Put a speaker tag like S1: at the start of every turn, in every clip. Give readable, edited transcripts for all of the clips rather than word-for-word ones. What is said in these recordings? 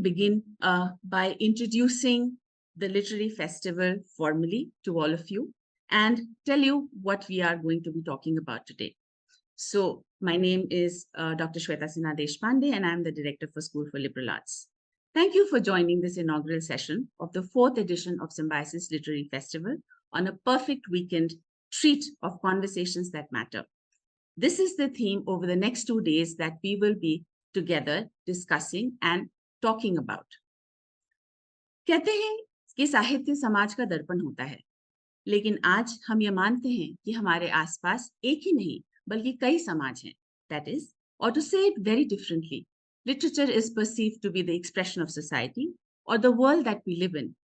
S1: begin by introducing the literary festival formally to all of you and tell you what we are going to be talking about today. So my name is Dr. Shweta Sinha Deshpande, and I'm the Director for School for Liberal Arts. Thank you for joining this inaugural session of the 4th edition of Symbiosis Literary Festival on a perfect weekend treat of conversations that matter. This is the theme over the next 2 days that we will be together discussing and talking about. कहते हैं कि साहित्य समाज का दर्पण होता है, लेकिन आज हम ये मानते हैं कि हमारे आसपास एक ही नहीं बल्कि कई समाज हैं. That is, or to say it very differently, literature is perceived to be the expression of society or the world that we live in,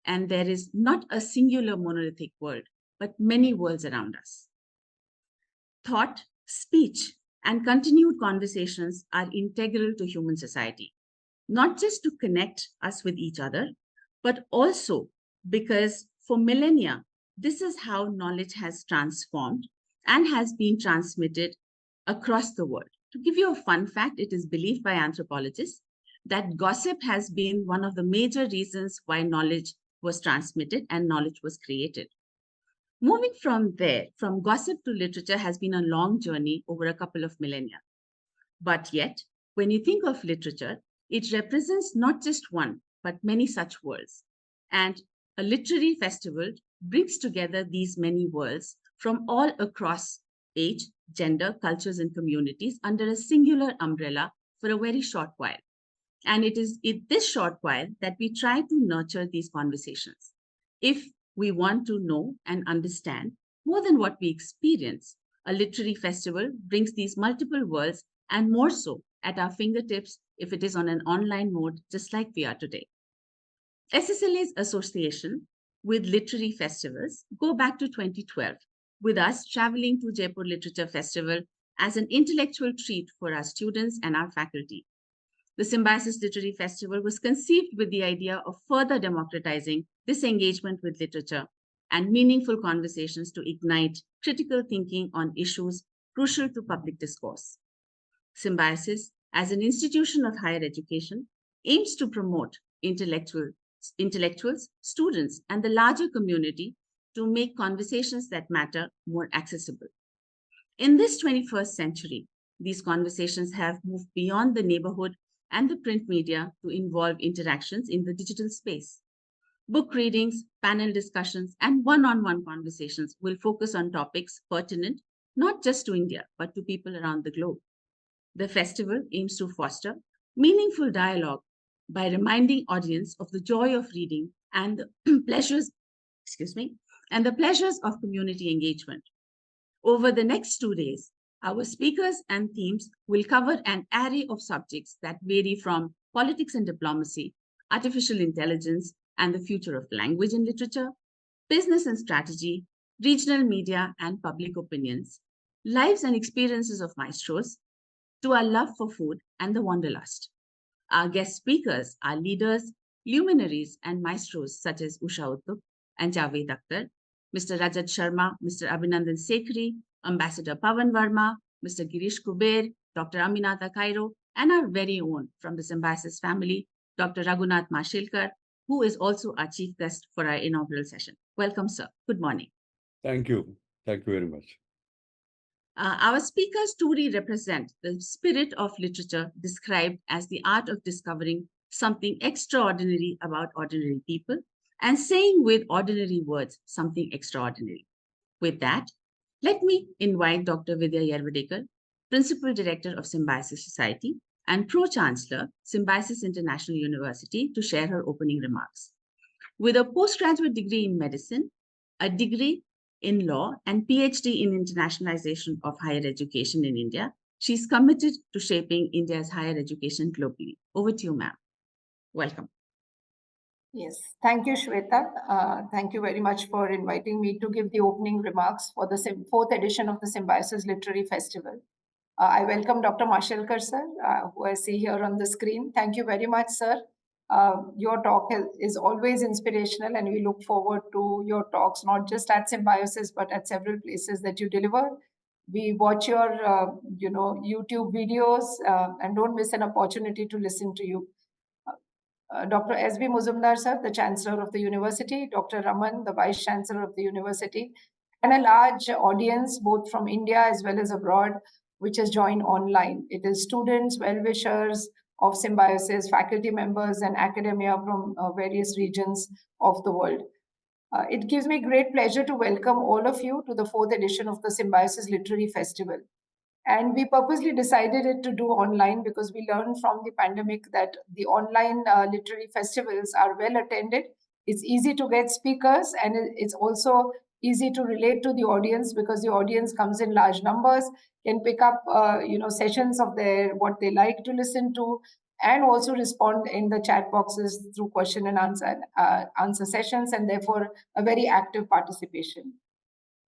S1: and there is not a singular monolithic world, but many worlds around us. Thought, speech, and continued conversations are integral to human society, not just to connect us with each other, but also because for millennia, this is how knowledge has transformed and has been transmitted across the world. To give you a fun fact, it is believed by anthropologists that gossip has been one of the major reasons why knowledge was transmitted and knowledge was created. Moving from there, from gossip to literature has been a long journey over a couple of millennia. But yet, when you think of literature, it represents not just one, but many such worlds. And a literary festival brings together these many worlds from all across age, gender, cultures, and communities under a singular umbrella for a very short while. And it is in this short while that we try to nurture these conversations. If we want to know and understand more than what we experience, a literary festival brings these multiple worlds and more so at our fingertips if it is on an online mode, just like we are today. SSLA's association with literary festivals go back to 2012, with us traveling to Jaipur Literature Festival as an intellectual treat for our students and our faculty. The Symbiosis Literary Festival was conceived with the idea of further democratizing this engagement with literature and meaningful conversations to ignite critical thinking on issues crucial to public discourse. Symbiosis, as an institution of higher education, aims to promote intellectuals, students, and the larger community to make conversations that matter more accessible. In this 21st century, these conversations have moved beyond the neighborhood and the print media to involve interactions in the digital space. Book readings, panel discussions, and one-on-one conversations will focus on topics pertinent not just to India, but to people around the globe. The festival aims to foster meaningful dialogue by reminding audience of the joy of reading and the pleasures, and the pleasures of community engagement. Over the next 2 days, our speakers and themes will cover an array of subjects that vary from politics and diplomacy, artificial intelligence and the future of language and literature, business and strategy, regional media and public opinions, lives and experiences of maestros, to our love for food and the wanderlust. Our guest speakers are leaders, luminaries, and maestros such as Usha Uttup and Javed Akhtar, Mr. Rajat Sharma, Mr. Abhinandan Sekhri, Ambassador Pavan Verma, Mr. Girish Kuber, Dr. Aminata Cairo, and our very own from the Symbiosis family, Dr. Raghunath Mashelkar, who is also our chief guest for our inaugural session. Welcome, sir. Good morning.
S2: Thank you. Thank you very much.
S1: Our speakers truly represent the spirit of literature described as the art of discovering something extraordinary about ordinary people and saying with ordinary words something extraordinary. With that, let me invite Dr. Vidya Yervadekar, Principal Director of Symbiosis Society and Pro-Chancellor, Symbiosis International University, to share her opening remarks. With a postgraduate degree in medicine, a degree in law, and PhD in internationalization of higher education in India, she's committed to shaping India's higher education globally. Over to you, ma'am. Welcome.
S3: Yes, thank you, Shweta. Thank you very much for inviting me to give the opening remarks for the 4th edition of the Symbiosis Literary Festival. I welcome Dr. Mashelkar, sir, who I see here on the screen. Thank you very much, sir. Your talk is always inspirational, and we look forward to your talks, not just at Symbiosis, but at several places that you deliver. We watch your, YouTube videos and don't miss an opportunity to listen to you. Dr. S.B. Muzumdar sir, the Chancellor of the University, Dr. Raman, the Vice Chancellor of the University, and a large audience, both from India as well as abroad, which has joined online. It is students, well-wishers of Symbiosis, faculty members, and academia from various regions of the world. It gives me great pleasure to welcome all of you to the 4th edition of the Symbiosis Literary Festival. And we purposely decided it to do online because we learned from the pandemic that the online literary festivals are well attended. It's easy to get speakers, and it's also easy to relate to the audience because the audience comes in large numbers, can pick up sessions of their what they like to listen to, and also respond in the chat boxes through question and answer sessions, and therefore a very active participation.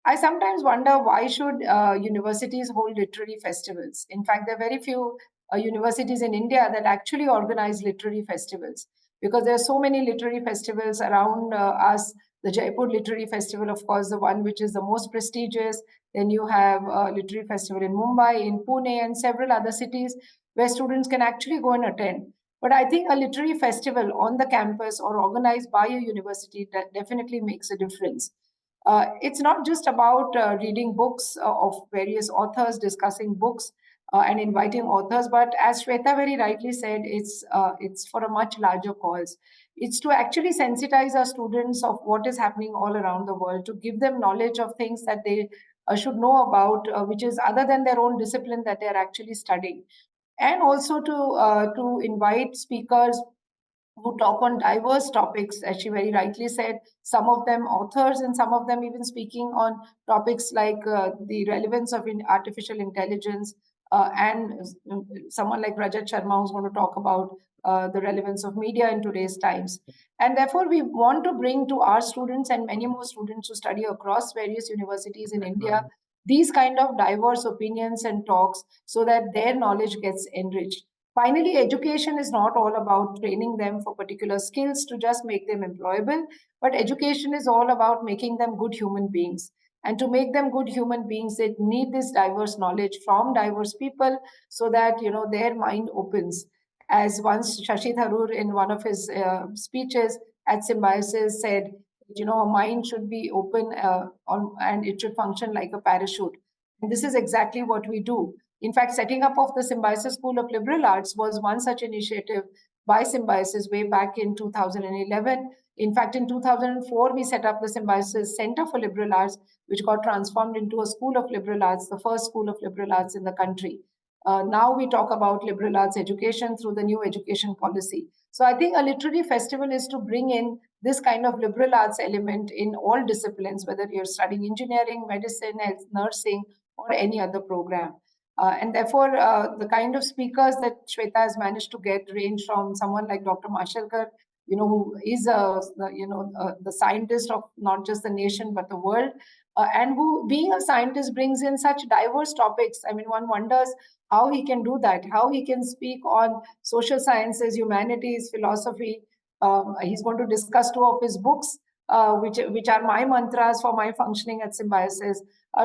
S3: I sometimes wonder why should universities hold literary festivals. In fact, there are very few universities in India that actually organize literary festivals because there are so many literary festivals around us. The Jaipur Literary Festival, of course, the one which is the most prestigious. Then you have a literary festival in Mumbai, in Pune, and several other cities where students can actually go and attend. But I think a literary festival on the campus or organized by a university that definitely makes a difference. It's not just about reading books of various authors, discussing books, and inviting authors, but as Shweta very rightly said, it's for a much larger cause. It's to actually sensitize our students of what is happening all around the world, to give them knowledge of things that they should know about, which is other than their own discipline that they are actually studying, and also to invite speakers who talk on diverse topics, as she very rightly said, some of them authors and some of them even speaking on topics like the relevance of artificial intelligence, and someone like Rajat Sharma who's going to talk about the relevance of media in today's times. And therefore, we want to bring to our students and many more students who study across various universities in India these kind of diverse opinions and talks so that their knowledge gets enriched. Finally, education is not all about training them for particular skills to just make them employable, but education is all about making them good human beings. And to make them good human beings, they need this diverse knowledge from diverse people so that their mind opens. As once Shashi Tharoor in one of his speeches at Symbiosis said, a mind should be open and it should function like a parachute. And this is exactly what we do. In fact, setting up of the Symbiosis School of Liberal Arts was one such initiative by Symbiosis way back in 2011. In fact, in 2004, we set up the Symbiosis Center for Liberal Arts, which got transformed into a School of Liberal Arts, the first School of Liberal Arts in the country. Now we talk about liberal arts education through the new education policy. So I think a literary festival is to bring in this kind of liberal arts element in all disciplines, whether you're studying engineering, medicine, health, nursing, or any other program. And therefore, the kind of speakers that Shweta has managed to get range from someone like Dr. Mashelkar, who is the scientist of not just the nation but the world, and who, being a scientist, brings in such diverse topics. I mean, one wonders how he can do that, how he can speak on social sciences, humanities, philosophy. He's going to discuss two of his books, which are my mantras for my functioning at Symbiosis.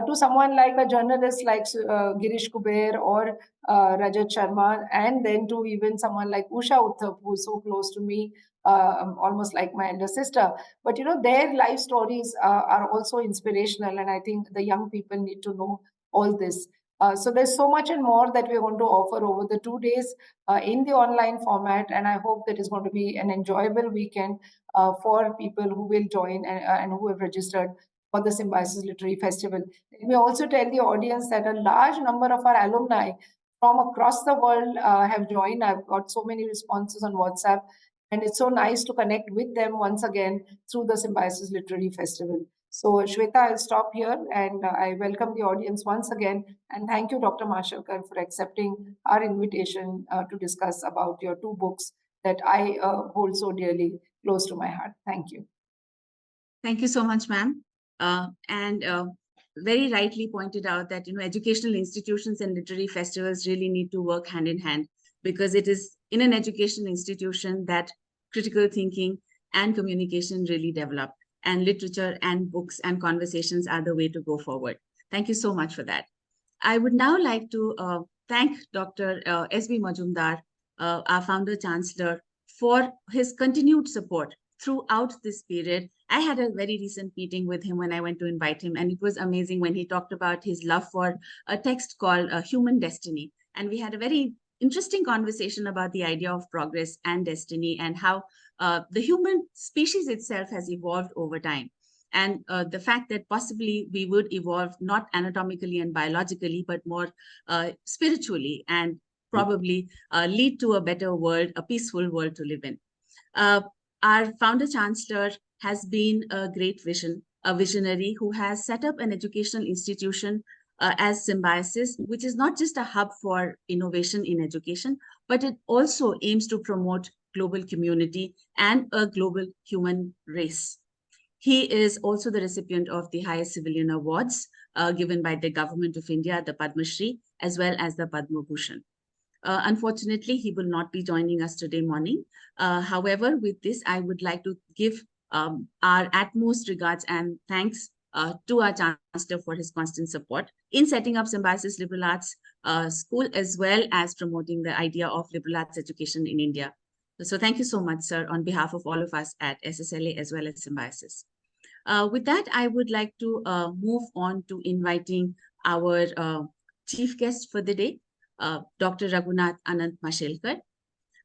S3: To someone like a journalist like Girish Kuber or Rajat Sharma, and then to even someone like Usha Uthap, who's so close to me, almost like my elder sister. But their life stories are also inspirational, and I think the young people need to know all this. So there's so much and more that we're going to offer over the 2 days in the online format, and I hope that is going to be an enjoyable weekend for people who will join and who have registered for the Symbiosis Literary Festival. Let me also tell the audience that a large number of our alumni from across the world have joined. I've got so many responses on WhatsApp, and it's so nice to connect with them once again through the Symbiosis Literary Festival. So, Shweta, I'll stop here, and I welcome the audience once again. And thank you, Dr. Mashelkar, for accepting our invitation to discuss about your two books that I hold so dearly close to my heart. Thank you.
S1: Thank you so much, ma'am. And very rightly pointed out that educational institutions and literary festivals really need to work hand in hand, because it is in an educational institution that critical thinking and communication really develop, and literature and books and conversations are the way to go forward. Thank you so much for that. I would now like to thank Dr. S.B. Majumdar, our founder chancellor, for his continued support throughout this period. I had a very recent meeting with him when I went to invite him, and it was amazing when he talked about his love for a text called Human Destiny. And we had a very interesting conversation about the idea of progress and destiny and how the human species itself has evolved over time. And the fact that possibly we would evolve not anatomically and biologically, but more spiritually, and probably lead to a better world, a peaceful world to live in. Our founder chancellor has been a great a visionary who has set up an educational institution as Symbiosis, which is not just a hub for innovation in education, but it also aims to promote global community and a global human race. He is also the recipient of the highest civilian awards given by the government of India, the Padma Shri, as well as the Padma Bhushan. Unfortunately, he will not be joining us today morning. However, with this, I would like to give our utmost regards and thanks to our Chancellor for his constant support in setting up Symbiosis Liberal Arts School, as well as promoting the idea of liberal arts education in India. So thank you so much, sir, on behalf of all of us at SSLA as well as Symbiosis. With that, I would like to move on to inviting our chief guest for the day, Dr. Raghunath Mashelkar.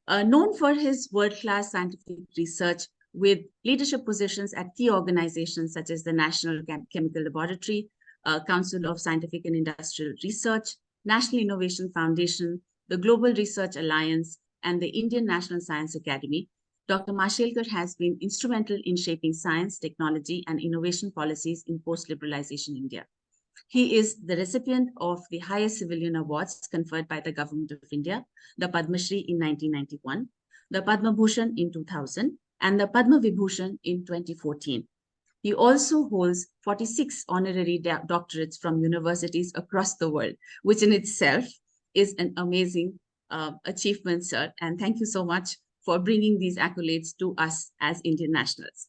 S1: Known for his world-class scientific research with leadership positions at key organizations such as the National Chemical Laboratory, Council of Scientific and Industrial Research, National Innovation Foundation, the Global Research Alliance, and the Indian National Science Academy, Dr. Mashelkar has been instrumental in shaping science, technology, and innovation policies in post-liberalization India. He is the recipient of the highest civilian awards conferred by the Government of India, the Padma Shri in 1991, the Padma Bhushan in 2000, and the Padma Vibhushan in 2014. He also holds 46 honorary doctorates from universities across the world, which in itself is an amazing achievement, sir. And thank you so much for bringing these accolades to us as Indian nationals.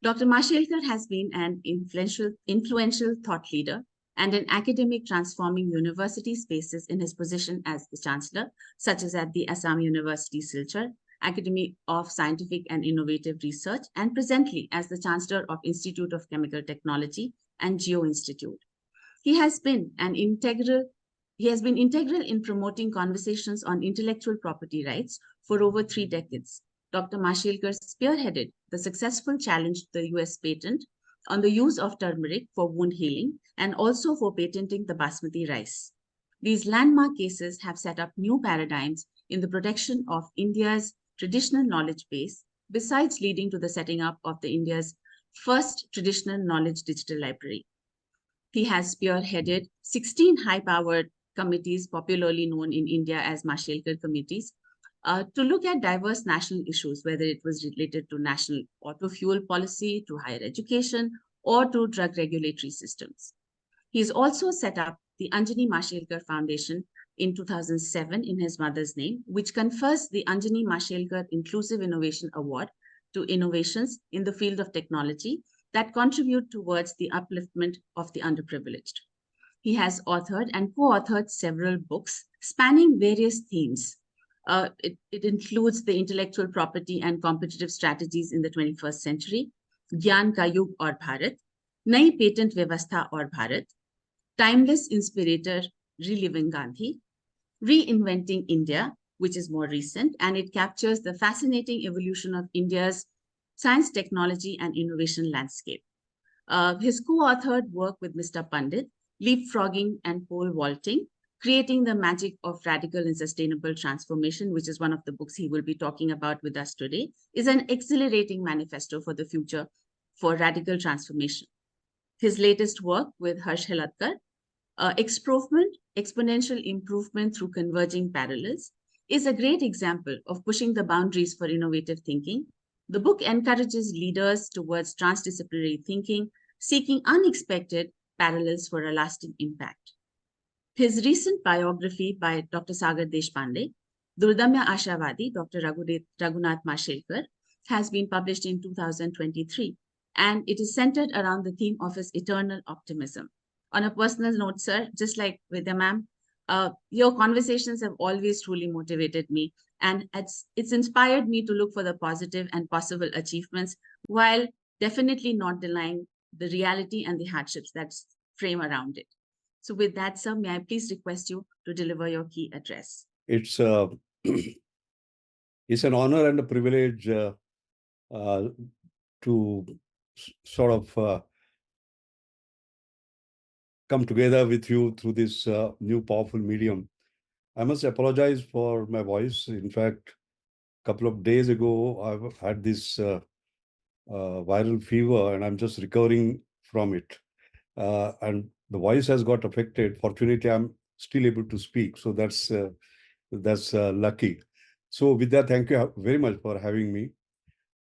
S1: Dr. Mashelkar has been an influential thought leader and an academic transforming university spaces in his position as the Chancellor, such as at the Assam University, Silchar, Academy of Scientific and Innovative Research, and presently as the Chancellor of Institute of Chemical Technology and Geo Institute. He has been integral in promoting conversations on intellectual property rights for over 3 decades. Dr. Mashelkar spearheaded the successful challenge to the US patent on the use of turmeric for wound healing and also for patenting the basmati rice. These landmark cases have set up new paradigms in the protection of India's traditional knowledge base, besides leading to the setting up of the India's first traditional knowledge digital library. He has spearheaded 16 high-powered committees, popularly known in India as Mashelkar committees, to look at diverse national issues, whether it was related to national auto fuel policy, to higher education, or to drug regulatory systems. He's also set up the Anjani Mashelkar Foundation in 2007 in his mother's name, which confers the Anjani Mashelkar Inclusive Innovation Award to innovations in the field of technology that contribute towards the upliftment of the underprivileged. He has authored and co-authored several books spanning various themes. It includes the intellectual property and competitive strategies in the 21st century, Gyan Ka Yug aur Bharat, Nai Patent Vyavastha aur Bharat, Timeless Inspirator, Reliving Gandhi, Reinventing India, which is more recent, and it captures the fascinating evolution of India's science, technology, and innovation landscape. His co-authored work with Mr. Pandit, Leapfrogging and Pole Vaulting, Creating the Magic of Radical and Sustainable Transformation, which is one of the books he will be talking about with us today, is an exhilarating manifesto for the future for radical transformation. His latest work with Harsh Helatkar, Exponential Improvement Through Converging Parallels, is a great example of pushing the boundaries for innovative thinking. The book encourages leaders towards transdisciplinary thinking, seeking unexpected parallels for a lasting impact. His recent biography by Dr. Sagar Deshpande, Durdamya Ashavadi, Dr. Raghunath Mashelkar, has been published in 2023, and it is centered around the theme of his eternal optimism. On a personal note, sir, just like Vidya ma'am, Your conversations have always truly motivated me, and it's inspired me to look for the positive and possible achievements, while definitely not denying the reality and the hardships that frame around it. So with that, sir, may I please request you to deliver your key address?
S2: It's it's an honor and a privilege uh, to sort of come together with you through this new powerful medium. I must apologize for my voice. In fact, a couple of days ago, I've had this viral fever, and I'm just recovering from it. And the voice has got affected. Fortunately, I'm still able to speak, so that's lucky. So with that, thank you very much for having me.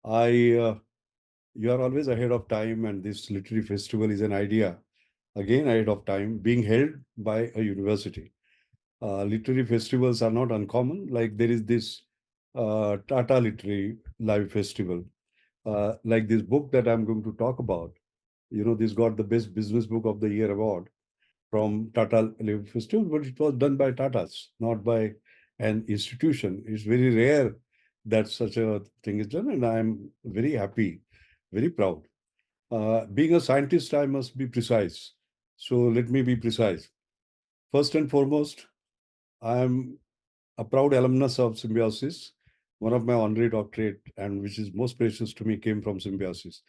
S2: You are always ahead of time, and this literary festival is an idea, again ahead of time, being held by a university. Literary festivals are not uncommon. Like there is this Tata Literary Live Festival. Like this book that I'm going to talk about, this got the Best Business Book of the Year award from Tata Live Festival, but it was done by Tatas, not by an institution. It's very rare that such a thing is done, and I'm very happy, very proud. Being a scientist, I must be precise. So let me be precise. First and foremost, I'm a proud alumnus of Symbiosis. One of my honorary doctorate, and which is most precious to me, came from Symbiosis.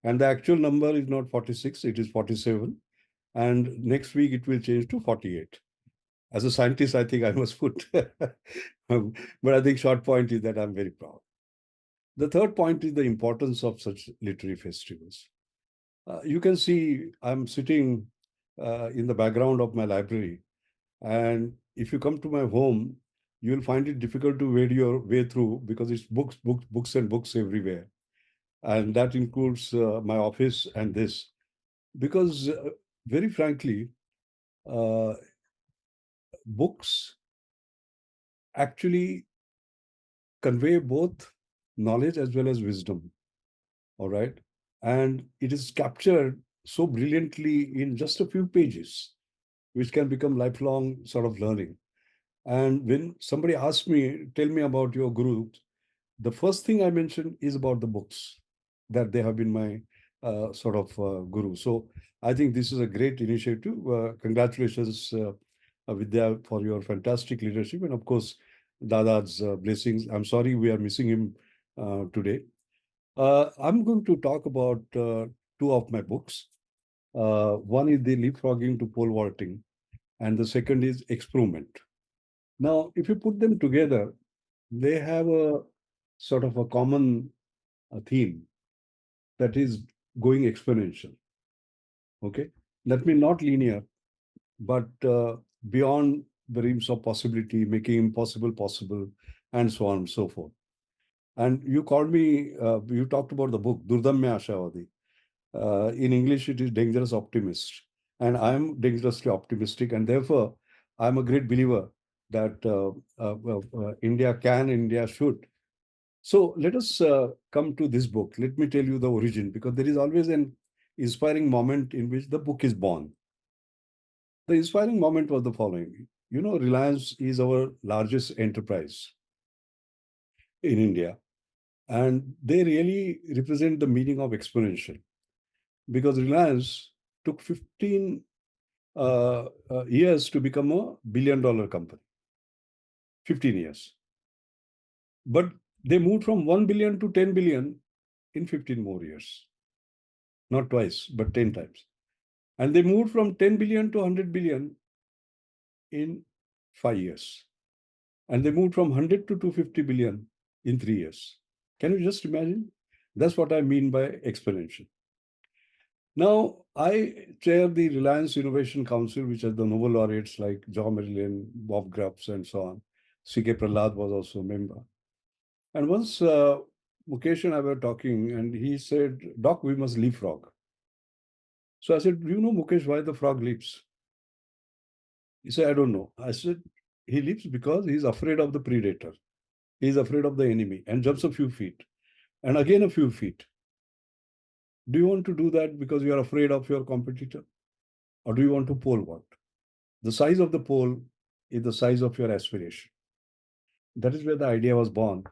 S2: And the actual number is not 46, it is 47. And next week it will change to 48. As a scientist, I think I must put, but I think short point is that I'm very proud. The third point is the importance of such literary festivals. You can see I'm sitting in the background of my library, and if you come to my home, you'll find it difficult to wade your way through because it's books, books, books, and books everywhere. And that includes my office and this. Because very frankly, uh, books actually convey both knowledge as well as wisdom. All right. And it is captured so brilliantly in just a few pages, which can become lifelong sort of learning. And when somebody asks me, tell me about your guru, the first thing I mention is about the books that they have been my sort of guru. So I think this is a great initiative. Congratulations, Vidya, for your fantastic leadership. And of course, Dada's blessings. I'm sorry we are missing him today. I'm going to talk about two of my books. One is the leapfrogging to pole vaulting, and the second is experiment. Now, if you put them together, they have a sort of a common theme that is going exponential. Okay, that means not linear, but beyond the realms of possibility, making impossible possible, and so on and so forth. And you called me, you talked about the book, Durdamya Ashavadi. In English, it is Dangerous Optimist. And I'm dangerously optimistic. And therefore, I'm a great believer that India can, India should. So let us come to this book. Let me tell you the origin, because there is always an inspiring moment in which the book is born. The inspiring moment was the following. Reliance is our largest enterprise in India, and they really represent the meaning of exponential, because Reliance took 15 years to become a billion-dollar company. 15 years. But they moved from 1 billion to 10 billion in 15 more years. Not twice, but 10 times. And they moved from 10 billion to 100 billion in 5 years. And they moved from 100 to 250 billion in 3 years. Can you just imagine? That's what I mean by exponential. Now, I chair the Reliance Innovation Council, which has the Nobel laureates like John Merlin, Bob Grubbs, and so on. C.K. Prahlad was also a member. And once Mukesh and I were talking, and he said, Doc, we must leapfrog. So I said, do you know, Mukesh, why the frog leaps? He said, I don't know. I said, he leaps because he's afraid of the predator. He's afraid of the enemy and jumps a few feet and again a few feet. Do you want to do that because you are afraid of your competitor? Or do you want to pole vault? The size of the pole is the size of your aspiration. That is where the idea was born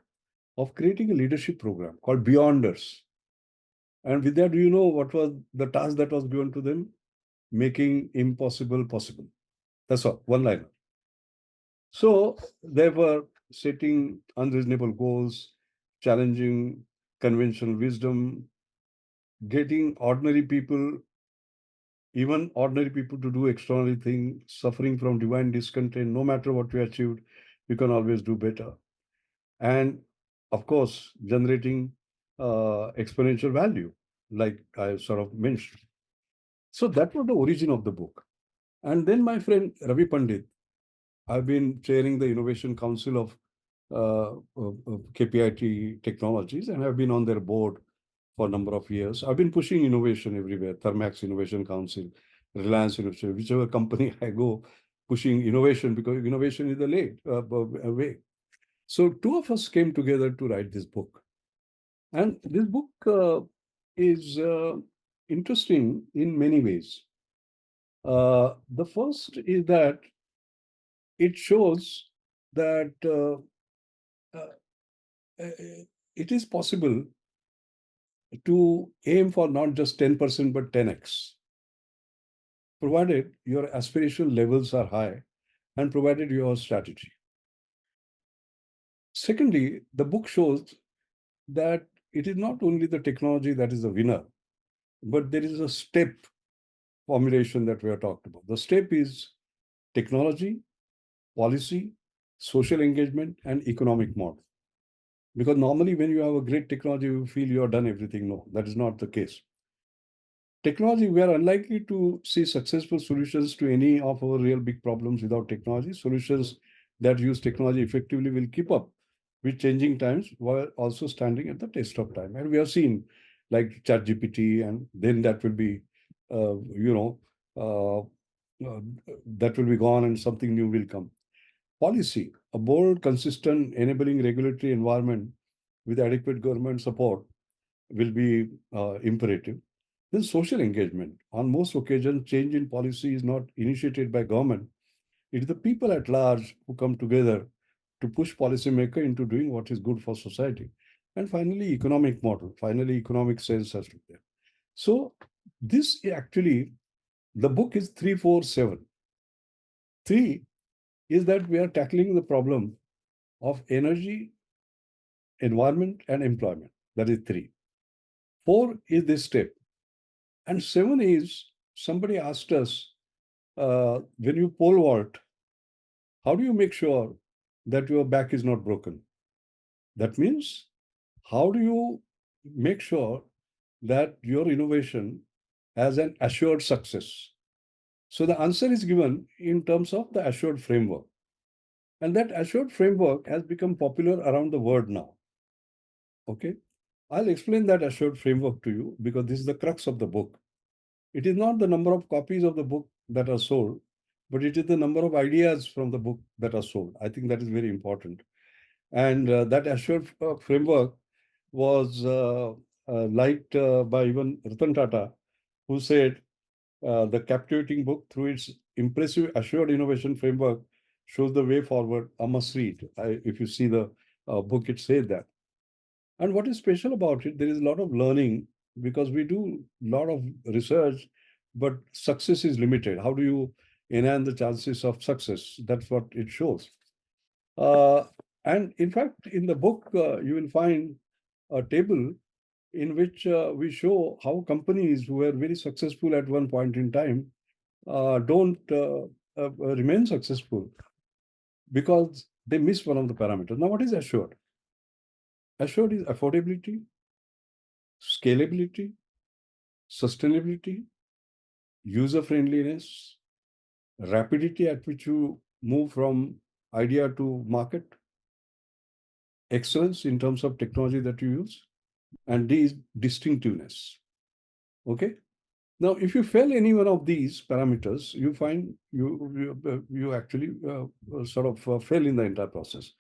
S2: of creating a leadership program called Beyonders. And with that, do you know what was the task that was given to them? Making impossible possible. That's all, one liner. So they were setting unreasonable goals, challenging conventional wisdom, getting even ordinary people to do extraordinary things, suffering from divine discontent. No matter what we achieved, we can always do better. And of course, generating exponential value, like I sort of mentioned. So that was the origin of the book. And then my friend Ravi Pandit, I've been chairing the Innovation Council of KPIT Technologies, and I've been on their board for a number of years. I've been pushing innovation everywhere, Thermax Innovation Council, Reliance Innovation, whichever company I go, pushing innovation, because innovation is the way. So two of us came together to write this book. And this book is interesting in many ways. The first is that it shows that it is possible to aim for not just 10%, but 10x, provided your aspirational levels are high and provided you have a strategy. Secondly, the book shows that it is not only the technology that is the winner, but there is a step formulation that we have talked about. The step is technology, policy, social engagement, and economic model. Because normally when you have a great technology, you feel you have done everything. No, that is not the case. Technology, we are unlikely to see successful solutions to any of our real big problems without technology. Solutions that use technology effectively will keep up with changing times while also standing at the test of time. And we have seen like ChatGPT, and then that will be, that will be gone and something new will come. Policy, a bold, consistent, enabling regulatory environment with adequate government support will be imperative. Then social engagement. On most occasions, change in policy is not initiated by government. It is the people at large who come together to push policymaker into doing what is good for society. And finally, economic model. Finally, economic sense has to be there. So this actually, the book is 347. 3 is that we are tackling the problem of energy, environment, and employment. That is 3. 4 is this step. And 7 is, somebody asked us, when you pole vault, how do you make sure that your back is not broken? That means, how do you make sure that your innovation has an assured success? So the answer is given in terms of the assured framework. And that assured framework has become popular around the world now. Okay. I'll explain that assured framework to you because this is the crux of the book. It is not the number of copies of the book that are sold, but it is the number of ideas from the book that are sold. I think that is very important. And that assured framework was liked by even Ratan Tata, who said the captivating book, through its impressive assured innovation framework, shows the way forward. A must read. If you see the book, it says that. And what is special about it, there is a lot of learning because we do a lot of research, but success is limited. How do you enhance the chances of success? That's what it shows. And in fact, in the book, you will find a table in which we show how companies who were very successful at one point in time don't remain successful because they miss one of the parameters. Now, what is assured? Assured is affordability, scalability, sustainability, user friendliness, rapidity at which you move from idea to market, excellence in terms of technology that you use, and D is distinctiveness. Okay. Now, if you fail any one of these parameters, you find you actually sort of fail in the entire process.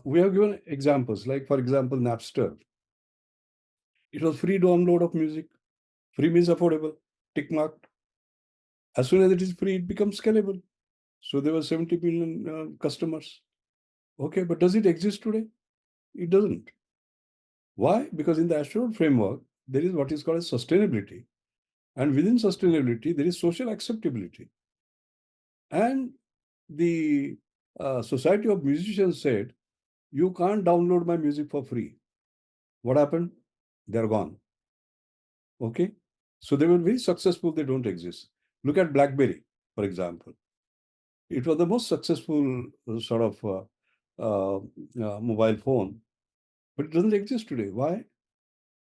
S2: We have given examples, like for example, Napster. It was free download of music. Free means affordable, tick marked. As soon as it is free, it becomes scalable. So there were 70 million customers. Okay, but does it exist today? It doesn't. Why? Because in the assured framework, there is what is called as sustainability. And within sustainability, there is social acceptability. And the Society of Musicians said, you can't download my music for free. What happened? They're gone. Okay. So they were very successful. They don't exist. Look at BlackBerry, for example. It was the most successful sort of mobile phone, but it doesn't exist today. Why?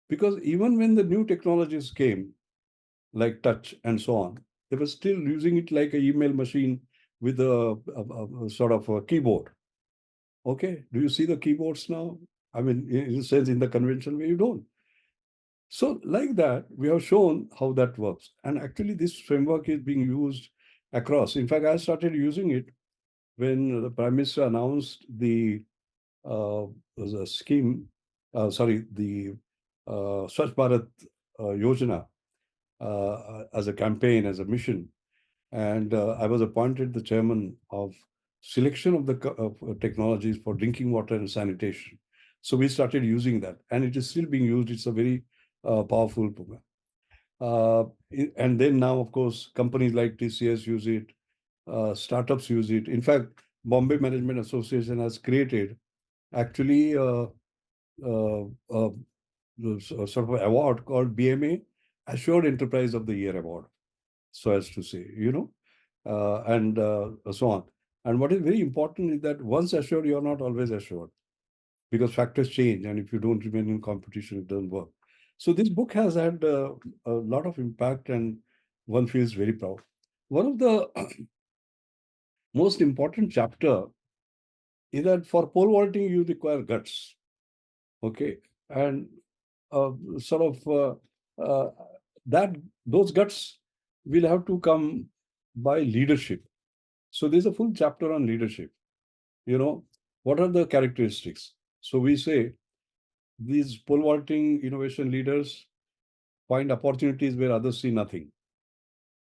S2: Because even when the new technologies came, like touch and so on, they were still using it like an email machine with a sort of a keyboard. Okay, do you see the keyboards now? I mean, in a sense, in the conventional way, you don't. So like that, we have shown how that works. And actually, this framework is being used across. In fact, I started using it when the Prime Minister announced the scheme, the Swachh Bharat Yojana as a campaign, as a mission. And I was appointed the chairman of selection of the technologies for drinking water and sanitation. So we started using that, and it is still being used. It's a very powerful program. And then now, of course, companies like TCS use it, startups use it. In fact, Bombay Management Association has created actually sort of award called BMA Assured Enterprise of the Year Award, so as to say, and so on. And what is very important is that once assured, you're not always assured because factors change. And if you don't remain in competition, it doesn't work. So this book has had a lot of impact and one feels very proud. One of the most important chapter is that for pole vaulting, you require guts. Okay. And sort of that those guts will have to come by leadership. So there's a full chapter on leadership. What are the characteristics? So we say these pole vaulting innovation leaders find opportunities where others see nothing.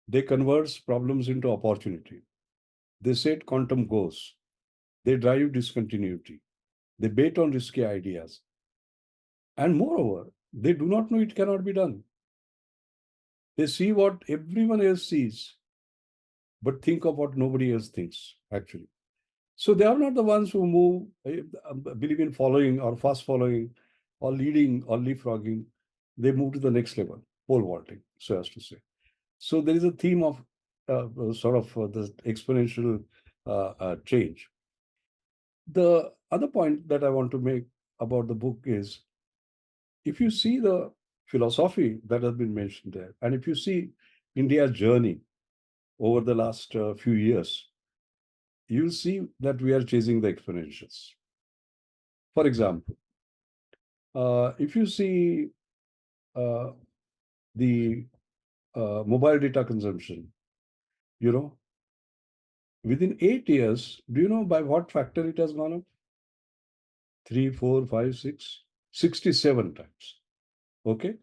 S2: They convert problems into opportunity. They set quantum goals. They drive discontinuity. They bet on risky ideas. And moreover, they do not know it cannot be done. They see what everyone else sees, but think of what nobody else thinks, actually. So they are not the ones who move, believe in following or fast following or leading or leapfrogging. They move to the next level, pole vaulting, so as to say. So there is a theme of the exponential change. The other point that I want to make about the book is, if you see the philosophy that has been mentioned there, and if you see India's journey over the last few years, you'll see that we are chasing the exponentials. For example, if you see the mobile data consumption, within 8 years, do you know by what factor it has gone up? 3, 4, 5, 6, 67 times. Okay.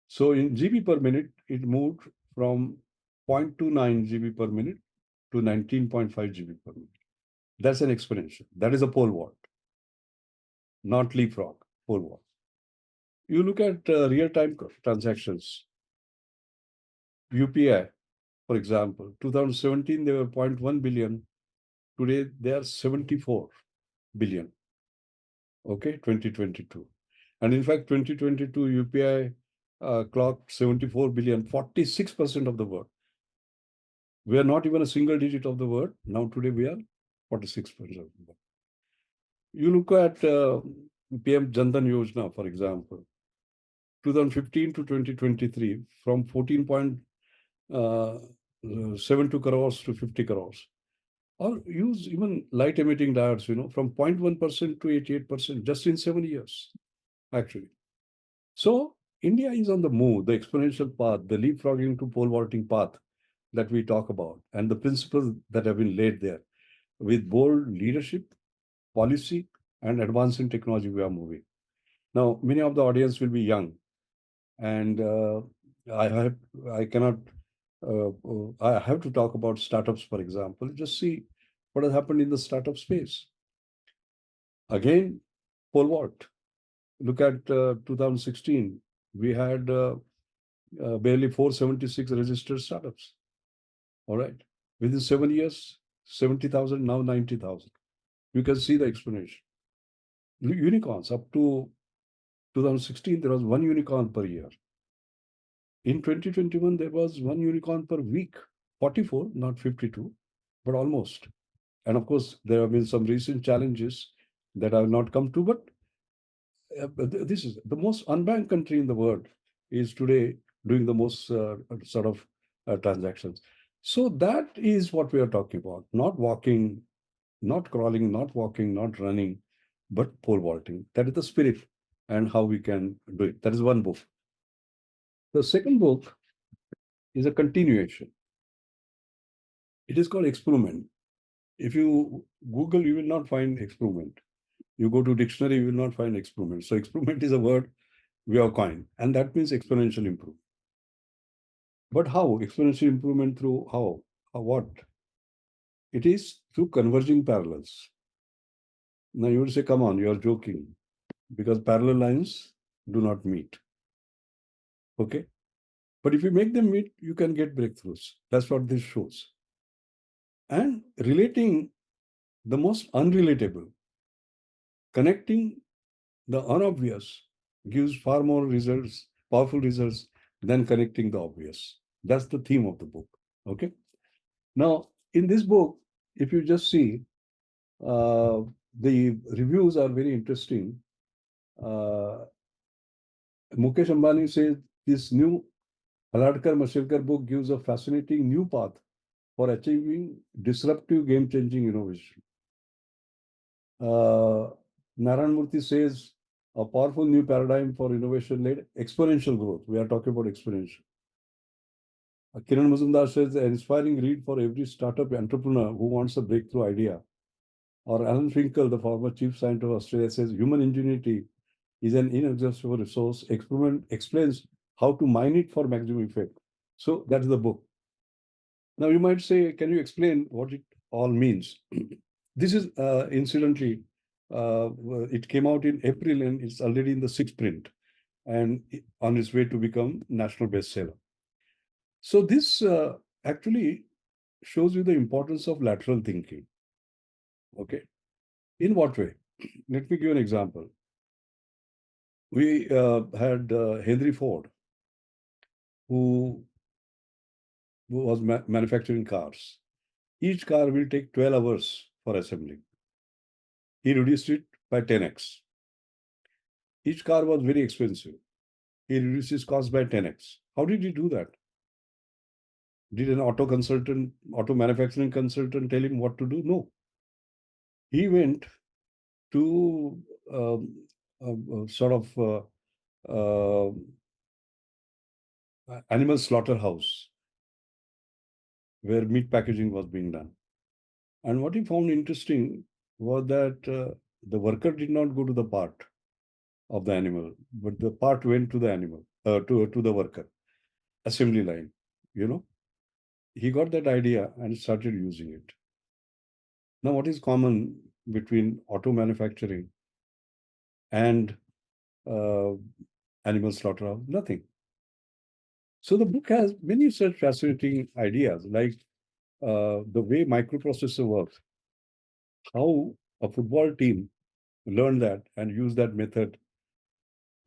S2: So in GB per minute, it moved from 0.29 GB per minute to 19.5 GB per minute. That's an exponential. That is a pole vault, not leapfrog, pole vault. You look at real-time transactions. UPI, for example, 2017, they were 0.1 billion. Today, they are 74 billion. Okay, 2022. And in fact, 2022 UPI clocked 74 billion, 46% of the world. We are not even a single digit of the world. Now today we are 46% of the world. You look at PM Jandan Yojana, for example, 2015 to 2023, from 14.72 crores to 50 crores. Or use even light emitting diodes, from 0.1% to 88% just in 7 years, actually. So India is on the move, the exponential path, the leapfrogging to pole vaulting path that we talk about, and the principles that have been laid there. With bold leadership, policy, and advancing technology, we are moving. Now, many of the audience will be young, and I cannot I have to talk about startups, for example. Just see what has happened in the startup space. Again, pole vault. Look at 2016. We had barely 476 registered startups. All right. Within 7 years, 70,000, now 90,000. You can see the explanation. Unicorns, up to 2016, there was one unicorn per year. In 2021, there was one unicorn per week, 44, not 52, but almost. And of course, there have been some recent challenges that I have not come to, but this is the most unbanked country in the world is today doing the most sort of transactions. So that is what we are talking about, not walking, not crawling, not walking, not running, but pole vaulting. That is the spirit and how we can do it. That is one book. The second book is a continuation. It is called Experiment. If you Google, you will not find experiment. You go to dictionary, you will not find experiment. So experiment is a word we have coined, and that means exponential improvement. But how? Exponential improvement through how? What? It is through converging parallels. Now you will say, come on, you are joking, because parallel lines do not meet. Okay? But if you make them meet, you can get breakthroughs. That's what this shows. And relating the most unrelatable, connecting the unobvious gives far more results, powerful results than connecting the obvious. That's the theme of the book. Okay. Now, in this book, if you just see, the reviews are very interesting. Mukesh Ambani says this new Haladkar Mashelkar book gives a fascinating new path for achieving disruptive, game-changing innovation. Narayan Murthy says a powerful new paradigm for innovation-led exponential growth. We are talking about exponential. Kiran Mazumdar says an inspiring read for every startup entrepreneur who wants a breakthrough idea. Or Alan Finkel, the former chief scientist of Australia, says human ingenuity is an inexhaustible resource. Experiment explains how to mine it for maximum effect. So that's the book. Now you might say, can you explain what it all means? This is incidentally, it came out in April and it's already in the sixth print and on its way to become national bestseller. So this actually shows you the importance of lateral thinking. Okay. In what way? Let me give an example. We had Henry Ford, who was manufacturing cars. Each car will take 12 hours for assembling. He reduced it by 10x. Each car was very expensive. He reduced his cost by 10x. How did he do that? Did an auto manufacturing consultant tell him what to do? No. He went to sort of animal slaughterhouse where meat packaging was being done. And what he found interesting was that the worker did not go to the part of the animal, but the part went to the animal, to the worker, assembly line, you know. He got that idea and started using it. Now, what is common between auto manufacturing and animal slaughterhouse? Nothing. So the book has many such fascinating ideas, like the way microprocessor works, how a football team learned that and used that method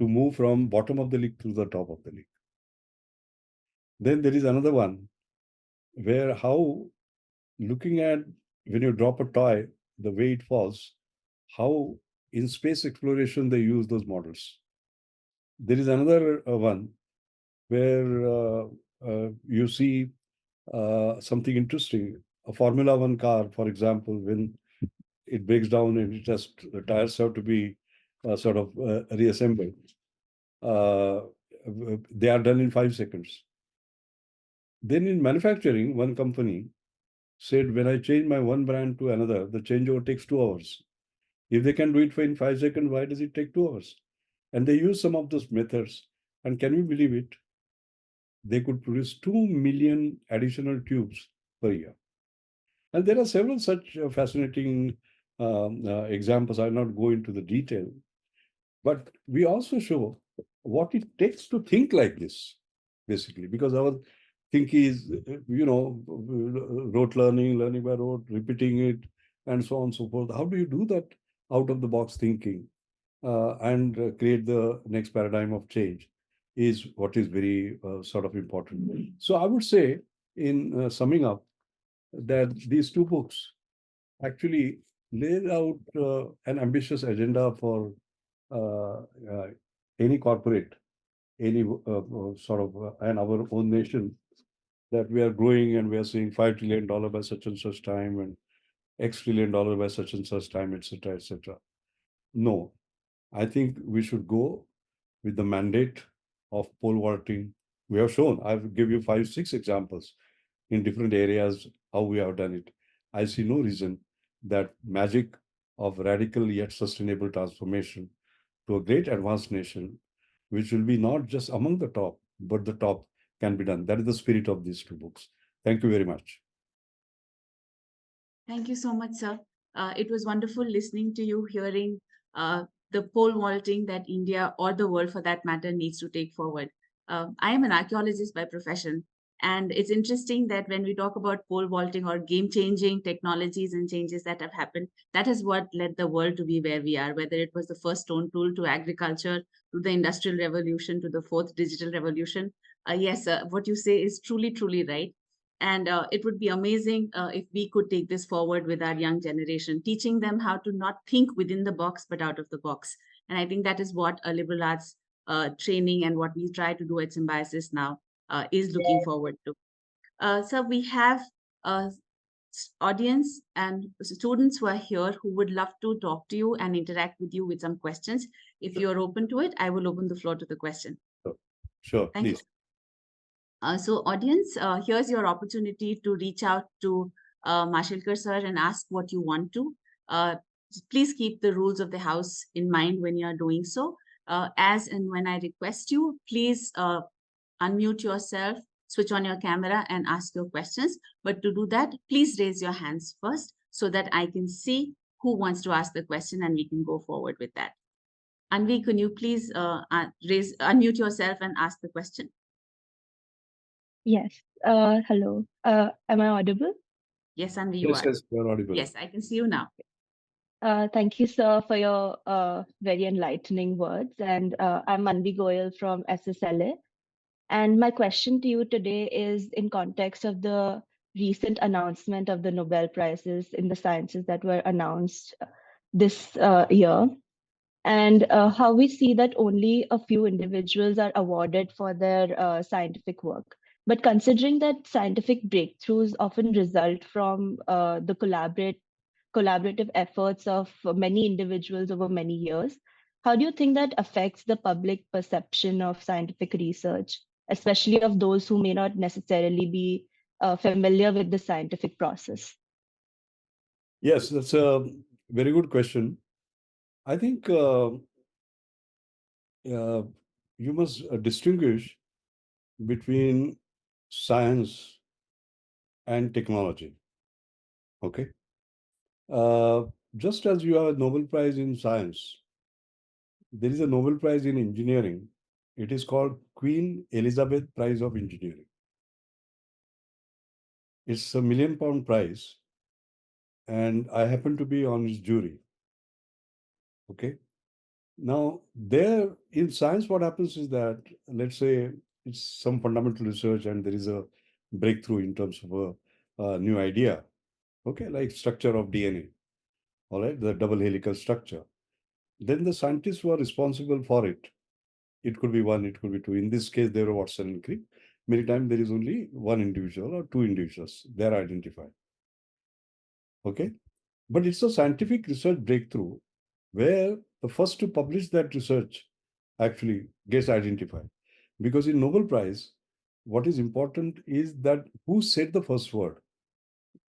S2: to move from bottom of the league to the top of the league. Then there is another one where how looking at when you drop a toy, the way it falls, how in space exploration they use those models. There is another one where you see something interesting. A Formula One car, for example, when it breaks down and it just the tires have to be sort of reassembled. They are done in 5 seconds. Then in manufacturing, one company said, when I change my one brand to another, the changeover takes 2 hours. If they can do it in 5 seconds, why does it take 2 hours? And they use some of those methods. And can you believe it? they could produce 2 million additional tubes per year. And there are several such fascinating examples. I'll not go into the detail, but we also show what it takes to think like this, basically, because our thinking is, rote learning, learning by rote, repeating it, and so on and so forth. How do you do that out of the box thinking and create the next paradigm of change is what is very sort of important. So I would say, in summing up, that these two books actually laid out an ambitious agenda for uh, uh, any corporate, any and our own nation, that we are growing and we are seeing $5 trillion by such and such time and X $1 trillion by such and such time, etc., etc. No, I think we should go with the mandate of pole vaulting. We have shown, I've give you 5, 6 examples in different areas how we have done it. I see no reason that magic of radical yet sustainable transformation to a great advanced nation, which will be not just among the top, but the top, can be done. That is the spirit of these two books. Thank you very much.
S1: Thank you so much, sir. It was wonderful listening to you, hearing the pole vaulting that India or the world for that matter needs to take forward. I am an archaeologist by profession, and it's interesting that when we talk about pole vaulting or game changing technologies and changes that have happened, that is what led the world to be where we are, whether it was the first stone tool to agriculture, to the industrial revolution, to the fourth digital revolution. Yes, what you say is truly, truly right. And it would be amazing if we could take this forward with our young generation, teaching them how to not think within the box, but out of the box. And I think that is what a liberal arts training and what we try to do at Symbiosis now is looking forward to. So we have audience and students who are here who would love to talk to you and interact with you with some questions. If you're open to it, I will open the floor to the question.
S2: Sure,
S1: Thank
S2: please.
S1: you. So audience, here's your opportunity to reach out to Mashelkar sir and ask what you want to. Please keep the rules of the house in mind when you are doing so. As and when I request you, please unmute yourself, switch on your camera and ask your questions. But to do that, please raise your hands first so that I can see who wants to ask the question and we can go forward with that. Anvi, can you please unmute yourself and ask the question?
S4: Yes. Hello. Am I audible?
S1: Yes, Anvi, you are.
S2: Yes, you're audible.
S1: Yes, I can see you now.
S4: Thank you, sir, for your very enlightening words. And I'm Manvi Goyal from SSLA. And my question to you today is in context of the recent announcement of the Nobel Prizes in the sciences that were announced this year. And how we see that only a few individuals are awarded for their scientific work. But considering that scientific breakthroughs often result from the collaborative efforts of many individuals over many years, how do you think that affects the public perception of scientific research, especially of those who may not necessarily be familiar with the scientific process?
S2: Yes, that's a very good question. I think you must distinguish between science and technology. Okay. Just as you have a Nobel Prize in science, there is a Nobel Prize in engineering. It is called Queen Elizabeth Prize of Engineering. It's a £1 million prize, and I happen to be on its jury. Okay. Now, there in science, what happens is that, let's say it's some fundamental research and there is a breakthrough in terms of a new idea, okay, like structure of DNA, all right, the double helical structure. Then the scientists who are responsible for it, it could be one, it could be two. In this case, there are Watson and Crick. Many times there is only one individual or two individuals. They are identified. Okay. But it's a scientific research breakthrough where the first to publish that research actually gets identified. Because in Nobel Prize, what is important is that who said the first word.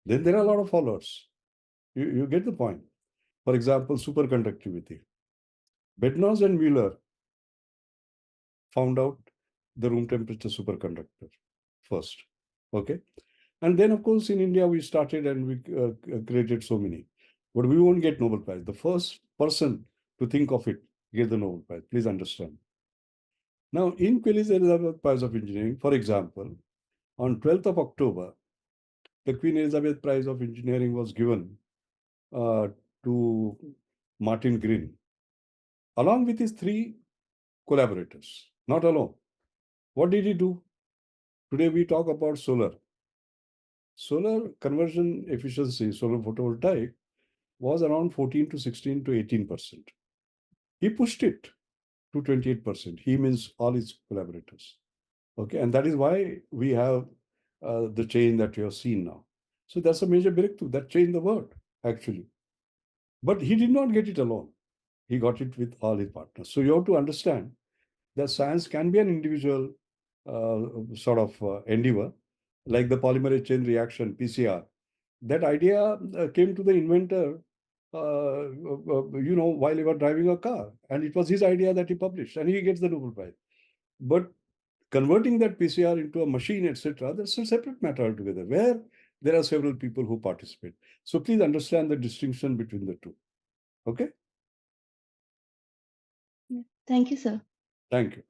S2: Then there are a lot of followers. You get the point. For example, superconductivity. Bednarz and Mueller found out the room temperature superconductor first. Okay. And then, of course, in India, we started and we created so many. But we won't get Nobel Prize. The first person to think of it get the Nobel Prize. Please understand. Now, in Queen Elizabeth Prize of Engineering, for example, on 12th of October, the Queen Elizabeth Prize of Engineering was given to Martin Green, along with his 3 collaborators, not alone. What did he do? Today we talk about solar. Solar conversion efficiency, solar photovoltaic, was around 14 to 16 to 18%. He pushed it to 28%. He means all his collaborators. Okay, and that is why we have the change that you have seen now. So that's a major breakthrough that changed the world, actually. But he did not get it alone. He got it with all his partners. So you have to understand that science can be an individual sort of endeavor, like the polymerase chain reaction, PCR. That idea came to the inventor, while he was driving a car. And it was his idea that he published, and he gets the Nobel Prize. But converting that PCR into a machine, etc., that's a separate matter altogether, where there are several people who participate. So please understand the distinction between the two. Okay?
S4: Thank you, sir.
S2: Thank you.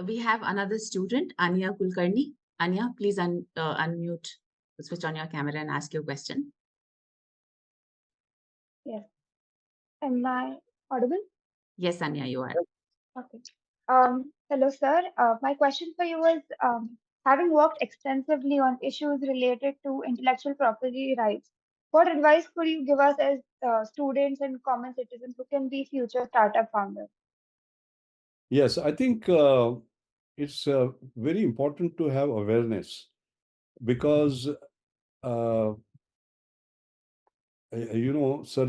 S1: We have another student, Anya Kulkarni. Anya, please unmute, switch on your camera and ask your question.
S5: Yes. Am I audible?
S1: Yes, Anya, you are.
S5: Okay. Hello, sir. My question for you is, having worked extensively on issues related to intellectual property rights, what advice could you give us as students and common citizens who can be future startup founders?
S2: Yes, I think it's very important to have awareness, because Sir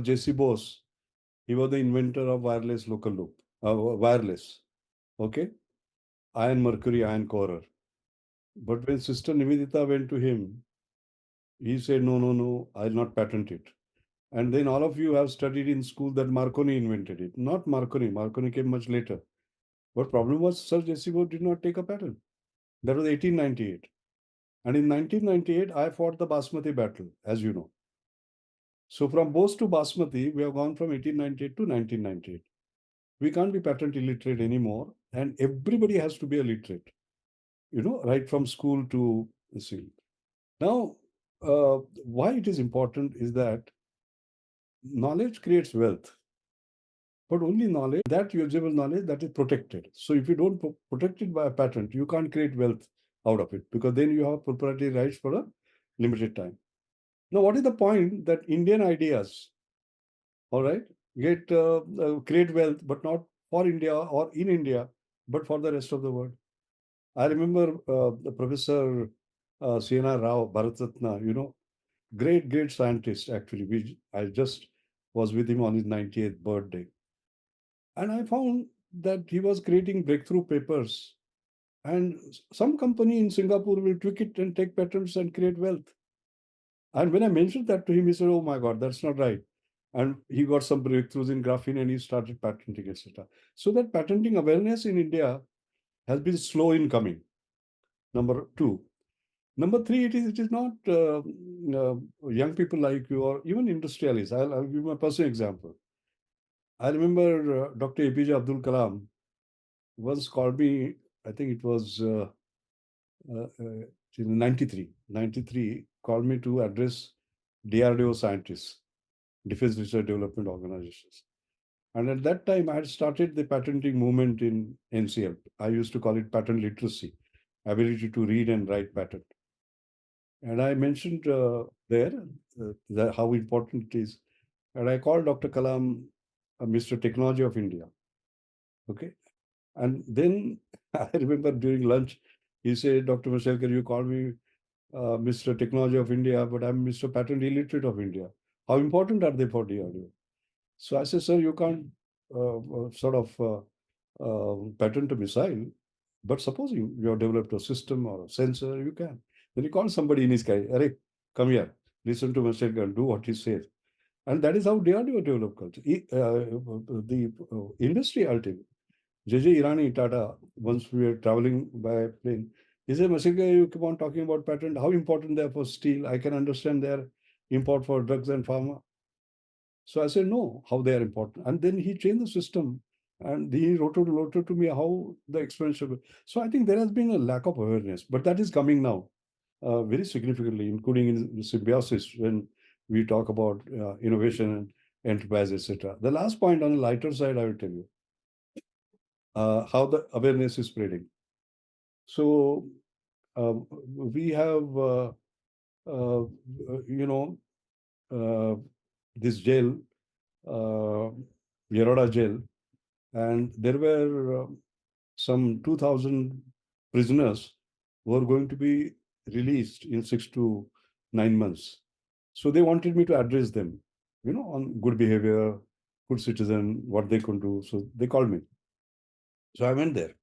S2: J.C. Bose, he was the inventor of wireless local loop, wireless, okay, iron mercury, iron corer. But when Sister Nivedita went to him, he said, no, I'll not patent it. And then all of you have studied in school that Marconi invented it. Not Marconi. Marconi came much later. But problem was Sir J.C. Bose did not take a patent. That was 1898. And in 1998, I fought the Basmati battle, as you know. So from Bose to Basmati, we have gone from 1898 to 1998. We can't be patent illiterate anymore. And everybody has to be a literate, right from school to the field. Now, why it is important is that knowledge creates wealth, but only knowledge, that usable knowledge that is protected. So if you don't protect it by a patent, you can't create wealth out of it, because then you have proprietary rights for a limited time. Now, what is the point that Indian ideas, all right, create wealth, but not for India or in India, but for the rest of the world? I remember the Professor C.N.R. Rao, Bharatratna, great scientist, actually. I just was with him on his 98th birthday. And I found that he was creating breakthrough papers. And some company in Singapore will tweak it and take patents and create wealth. And when I mentioned that to him, he said, oh my God, that's not right. And he got some breakthroughs in graphene and he started patenting, etc. So that patenting awareness in India has been slow in coming. Number 2. Number 3, it is not young people like you or even industrialists. I'll give my personal example. I remember Dr. APJ Abdul Kalam once called me, I think it was in 93, called me to address DRDO scientists, Defense Research Development Organizations. And at that time, I had started the patenting movement in NCL. I used to call it patent literacy, ability to read and write patent. And I mentioned there how important it is. And I called Dr. Kalam Mr. Technology of India. Okay. And then I remember during lunch, he said, Dr. Mashelkar, you call me Mr. Technology of India, but I'm Mr. Patent Illiterate of India. How important are they for DRDO? So I said, sir, you can't patent a missile, but suppose you have developed a system or a sensor, you can. Then he called somebody in his guy, Arey, come here, listen to Mashelkar and do what he says. And that is how DRDO developed culture. The industry ultimately. J.J. Irani Tata, once we were traveling by plane, he said, Mashelkar, you keep on talking about patent. How important they are for steel? I can understand their import for drugs and pharma. So I said, no, how they are important. And then he changed the system and he wrote to me how the expenditure. So I think there has been a lack of awareness, but that is coming now very significantly, including in Symbiosis when we talk about innovation and enterprise, etc. The last point on the lighter side, I will tell you how the awareness is spreading. So we have, you know, this jail, Yeroda jail, and there were some 2,000 prisoners who were going to be released in 6 to 9 months. So they wanted me to address them, on good behavior, good citizen, what they could do. So they called me. So I went there.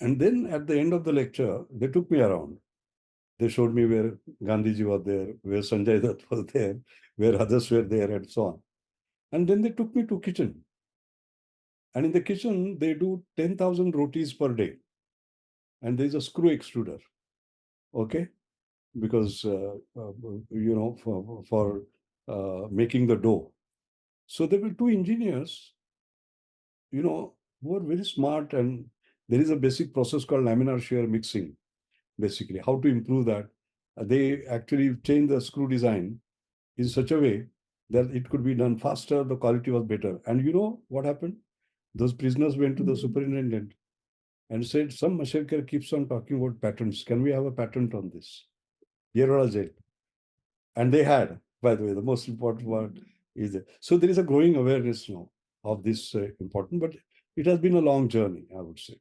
S2: And then at the end of the lecture, they took me around. They showed me where Gandhiji was there, where Sanjay Dutt was there, where others were there, and so on. And then they took me to kitchen. And in the kitchen, they do 10,000 rotis per day. And there's a screw extruder, okay? Because, for making the dough. So there were two engineers, who were very smart. And there is a basic process called laminar shear mixing, basically, how to improve that. They actually changed the screw design in such a way that it could be done faster, the quality was better. And you know what happened? Those prisoners went to the superintendent and said, some Mashelkar keeps on talking about patents. Can we have a patent on this? Yeroda jail. And they had, by the way, the most important one is that. So there is a growing awareness now of this important, but it has been a long journey, I would say.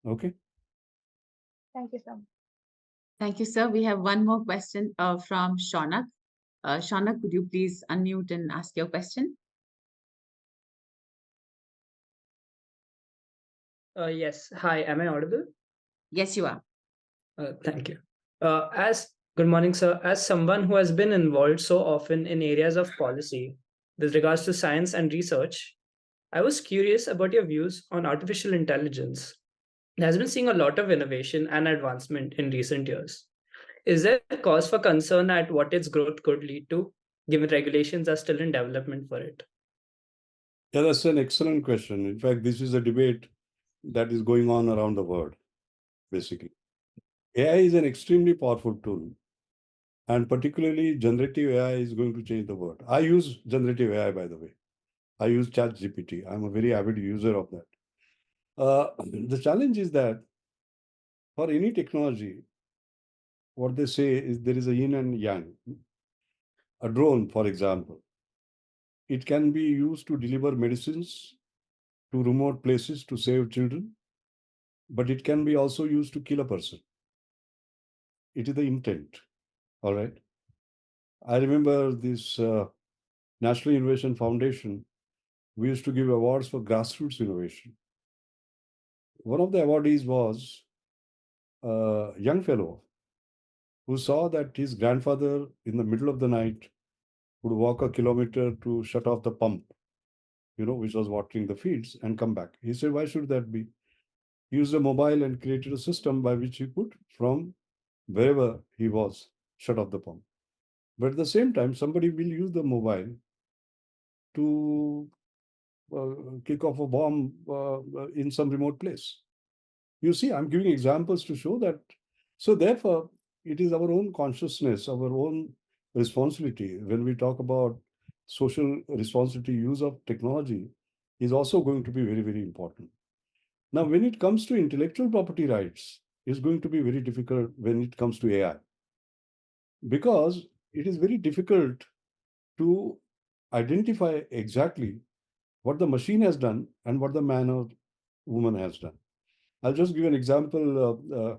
S2: Okay.
S5: Thank you so much.
S1: Thank you, sir. We have one more question from Shaunak. Shaunak, could you please unmute and ask your question?
S6: Yes. Hi, am I audible?
S1: Yes, you are.
S6: Thank you. Good morning, sir. As someone who has been involved so often in areas of policy with regards to science and research, I was curious about your views on artificial intelligence. There has been seeing a lot of innovation and advancement in recent years. Is there a cause for concern at what its growth could lead to, given regulations are still in development for it?
S2: Yeah, that's an excellent question. In fact, this is a debate that is going on around the world, basically. AI is an extremely powerful tool, and particularly generative AI is going to change the world. I use generative AI, by the way. I use ChatGPT. I'm a very avid user of that. The challenge is that for any technology, what they say is there is a yin and yang. A drone, for example, it can be used to deliver medicines to remote places to save children, but it can be also used to kill a person. It is the intent, all right? I remember this National Innovation Foundation, we used to give awards for grassroots innovation. One of the awardees was a young fellow who saw that his grandfather in the middle of the night would walk a kilometer to shut off the pump, which was watering the fields, and come back. He said, why should that be? He used a mobile and created a system by which he could, from wherever he was, shut off the pump. But at the same time, somebody will use the mobile to kick off a bomb in some remote place. You see, I'm giving examples to show that. So therefore, it is our own consciousness, our own responsibility. When we talk about social responsibility, use of technology is also going to be very, very important. Now, when it comes to intellectual property rights, it's going to be very difficult when it comes to AI, because it is very difficult to identify exactly what the machine has done and what the man or woman has done. I'll just give an example.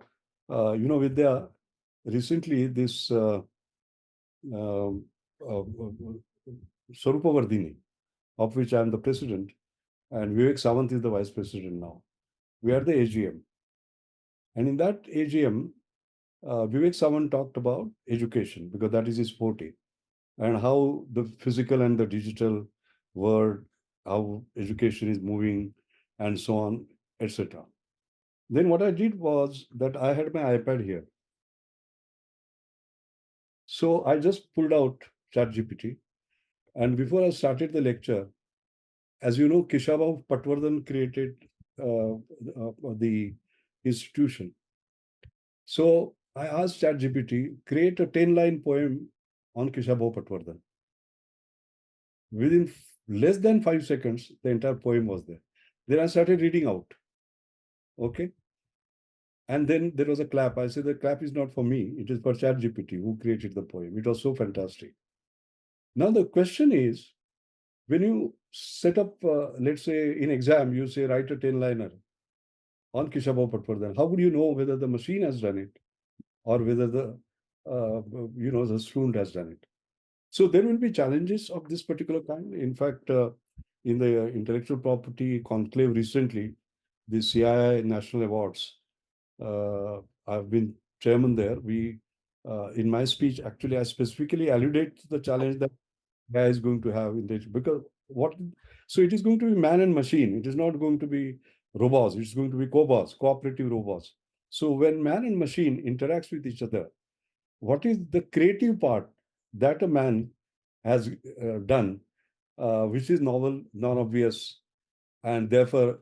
S2: Vidya, recently this Swarupavardhini, of which I'm the president, and Vivek Sawant is the vice president now. We are the AGM. And in that AGM, Vivek Sawant talked about education, because that is his forte, and how the physical and the digital world, how education is moving, and so on, etc. Then what I did was that I had my iPad here. So I just pulled out ChatGPT. And before I started the lecture, as you know, Keshav Patwardhan created the institution. So I asked ChatGPT, create a 10-line poem on Keshav Patwardhan. Within less than 5 seconds, the entire poem was there. Then I started reading out. Okay. And then there was a clap. I said, the clap is not for me. It is for ChatGPT, who created the poem. It was so fantastic. Now the question is, when you set up, let's say in exam, you say, write a 10-liner on Keshav Patwardhan, how would you know whether the machine has done it or whether the student has done it? So there will be challenges of this particular kind. In fact, in the intellectual property conclave recently, the CII National Awards, I've been chairman there. In my speech, actually, I specifically alluded to the challenge that AI is going to have in this, because so it is going to be man and machine. It is not going to be robots. It's going to be cobots, cooperative robots. So when man and machine interacts with each other, what is the creative part that a man has done, which is novel, non-obvious, and therefore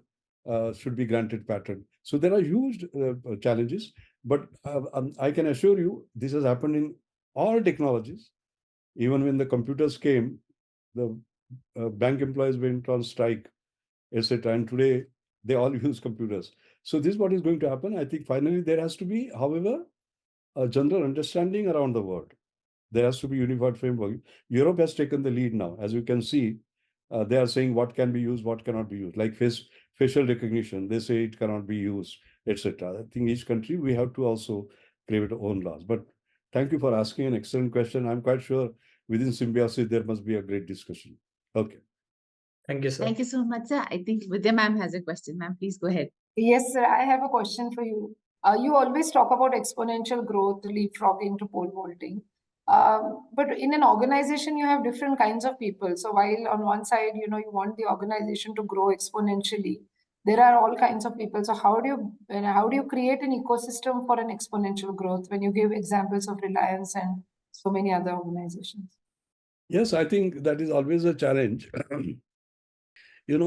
S2: should be granted patent. So there are huge challenges, but I can assure you this has happened in all technologies. Even when the computers came, the bank employees went on strike, etc. And today they all use computers. So this is what is going to happen. I think finally there has to be, however, a general understanding around the world. There has to be unified framework. Europe has taken the lead now. As you can see, they are saying what can be used, what cannot be used. Like facial recognition, they say it cannot be used, etc. I think each country, we have to also create our own laws. But thank you for asking an excellent question. I'm quite sure within Symbiosis, there must be a great discussion. Okay.
S6: Thank you, sir.
S1: Thank you so much, sir. I think Vidya ma'am has a question. Ma'am, please go ahead.
S3: Yes, sir. I have a question for you. You always talk about exponential growth, leapfrogging to pole vaulting. But in an organization, you have different kinds of people. So while on one side, you want the organization to grow exponentially, there are all kinds of people. So how do you create an ecosystem for an exponential growth when you give examples of Reliance and so many other organizations?
S2: Yes, I think that is always a challenge. There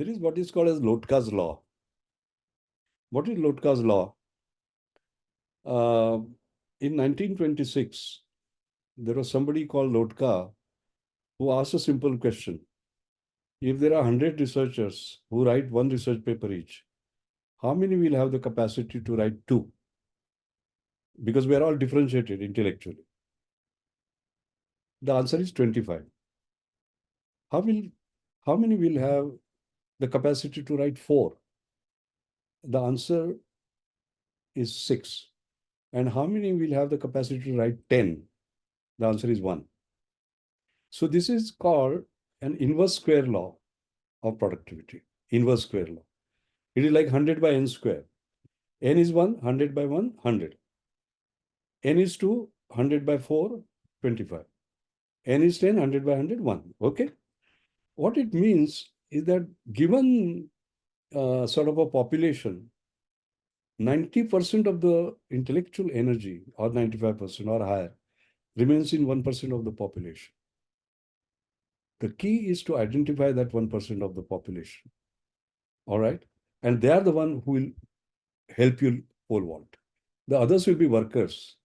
S2: is what is called as Lotka's law. What is Lotka's law? In 1926, there was somebody called Lotka who asked a simple question. If there are 100 researchers who write one research paper each, how many will have the capacity to write two? Because we are all differentiated intellectually. The answer is 25. How many will have the capacity to write four? The answer is 6. And how many will have the capacity to write 10? The answer is 1. So this is called an inverse square law of productivity. Inverse square law. It is like 100 by n square. N is 1, 100 by 1, 100. N is 2, 100 by 4, 25. N is 10, 100 by 100, 1. Okay. What it means is that given sort of a population, 90% of the intellectual energy, or 95% or higher, remains in 1% of the population. The key is to identify that 1% of the population. All right. And they are the one who will help you pole vault. The others will be workers.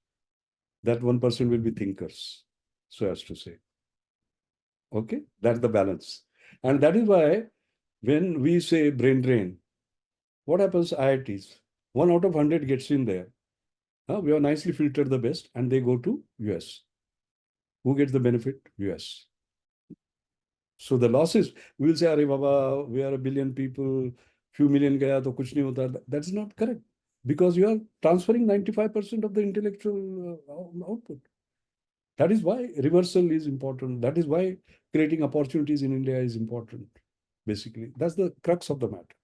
S2: That 1% will be thinkers, so as to say. Okay. That's the balance. And that is why when we say brain drain, what happens IITs? 1 out of 100 gets in there. We have nicely filtered the best and they go to US. Who gets the benefit? US. So the losses, we will say, Arey Baba, we are a billion people, few million gaya, to kuch nahi hota. That's not correct. Because you are transferring 95% of the intellectual output. That is why reversal is important. That is why creating opportunities in India is important. Basically, that's the crux of the matter.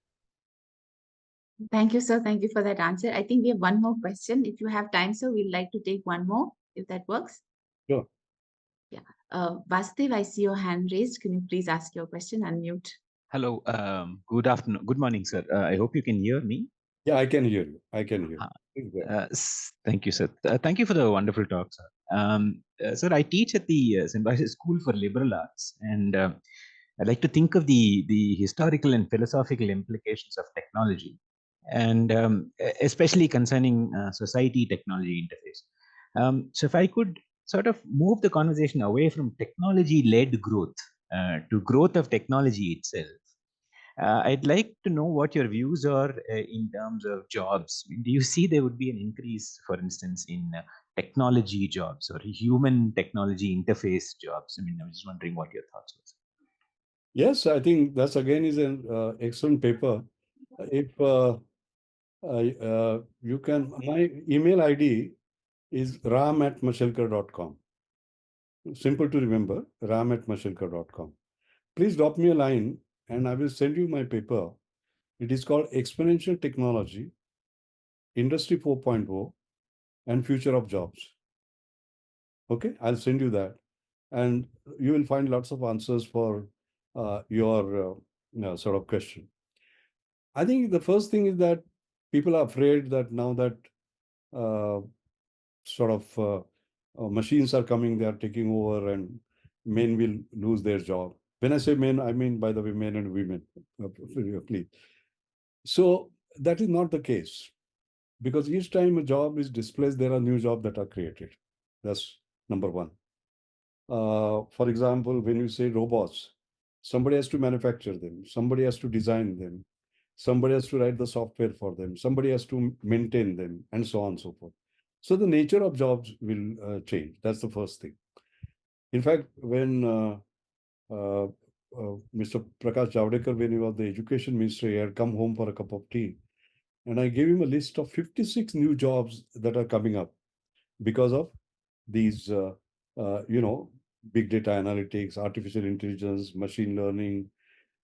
S1: Thank you, sir. Thank you for that answer. I think we have one more question. If you have time, sir, we'd like to take one more, if that works.
S2: Sure.
S1: Yeah. Vasudev, I see your hand raised. Can you please ask your question? Unmute.
S7: Hello. Good afternoon. Good morning, sir. I hope you can hear me.
S2: Yeah, I can hear you. I can hear
S7: Uh,
S2: you. Please go ahead.
S7: Thank you, sir. Thank you for the wonderful talk, sir. Sir, I teach at the Symbiosis School for Liberal Arts, and I like to think of the historical and philosophical implications of technology, and especially concerning society-technology interface. So, if I could sort of move the conversation away from technology-led growth to growth of technology itself. I'd like to know what your views are in terms of jobs. Do you see there would be an increase, for instance, in technology jobs or human technology interface jobs? I mean, I was just wondering what your thoughts were.
S2: Yes, I think that's again is an excellent paper. If you can, my email ID is ram@mashelkar.com. Simple to remember, ram@mashelkar.com. Please drop me a line and I will send you my paper. It is called Exponential Technology, Industry 4.0, and Future of Jobs. Okay, I'll send you that. And you will find lots of answers for your sort of question. I think the first thing is that people are afraid that now that uh, sort of machines are coming, they are taking over, and men will lose their job. When I say men, I mean, by the way, men and women, please. So that is not the case, because each time a job is displaced, there are new jobs that are created. That's number one. For example, when you say robots, somebody has to manufacture them, somebody has to design them, somebody has to write the software for them, somebody has to maintain them, and so on and so forth. So the nature of jobs will change. That's the first thing. In fact, when Mr. Prakash Javadekar, when he was the education minister, he had come home for a cup of tea, and I gave him a list of 56 new jobs that are coming up because of these, big data analytics, artificial intelligence, machine learning,